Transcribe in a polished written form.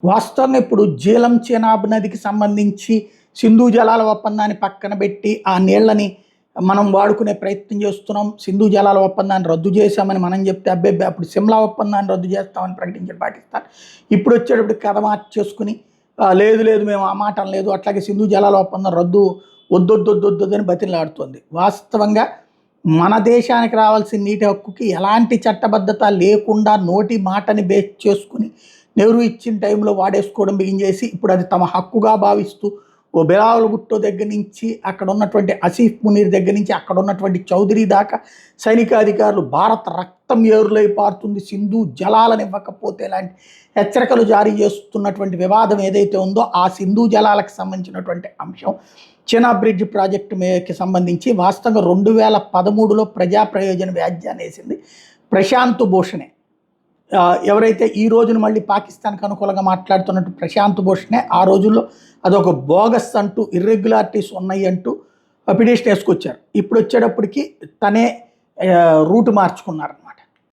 వాస్తవంగా ఇప్పుడు జీలం చెనాబ్ నదికి సంబంధించి సింధు జలాల ఒప్పందాన్ని పక్కన పెట్టి ఆ నీళ్ళని మనం వాడుకునే ప్రయత్నం చేస్తున్నాం. సింధు జలాల ఒప్పందాన్ని రద్దు చేశామని మనం చెప్తే అబ్బెబ్బే అప్పుడు సిమ్లా ఒప్పందాన్ని రద్దు చేస్తామని ప్రకటించిన పాకిస్తాన్ ఇప్పుడు వచ్చేటప్పుడు కథ మార్చేసుకుని లేదు లేదు మేము ఆ మాట లేదు, అట్లాగే సింధు జలాల ఒప్పందం రద్దు వద్దొద్దొద్దొద్దు అని బతిలాడుతోంది. వాస్తవంగా మన దేశానికి రావాల్సిన నీటి హక్కుకి ఎలాంటి చట్టబద్ధత లేకుండా నోటి మాటని బేస్ చేసుకుని నెహ్రూ ఇచ్చిన టైంలో వాడేసుకోవడం బిగించేసి ఇప్పుడు అది తమ హక్కుగా భావిస్తూ ఓ బిలావల్ భుట్టో దగ్గర నుంచి అక్కడ ఉన్నటువంటి ఆసిఫ్ మునీర్ దగ్గర నుంచి అక్కడ ఉన్నటువంటి చౌదరి దాకా సైనికాధికారులు భారత రక్తం ఏరులై పారుతుంది, సింధు జలాలను ఇవ్వకపోతే లాంటి హెచ్చరికలు జారీ చేస్తున్నటువంటి వివాదం ఏదైతే ఉందో ఆ సింధు జలాలకు సంబంధించినటువంటి అంశం చీనా బ్రిడ్జ్ ప్రాజెక్టుకి సంబంధించి వాస్తవంగా 2013లో ప్రజా ప్రయోజన వ్యాజ్యాన్ని వేసింది ప్రశాంత్ భూషణే. ఎవరైతే ఈ రోజున మళ్ళీ పాకిస్తాన్కి అనుకూలంగా మాట్లాడుతున్నట్టు ప్రశాంత్ భూషణే ఆ రోజుల్లో అదొక బోగస్ అంటూ ఇర్రెగ్యులారిటీస్ ఉన్నాయి అంటూ పిటిషన్ వేసుకొచ్చారు. ఇప్పుడు వచ్చేటప్పటికి తనే రూట్ మార్చుకున్నారు.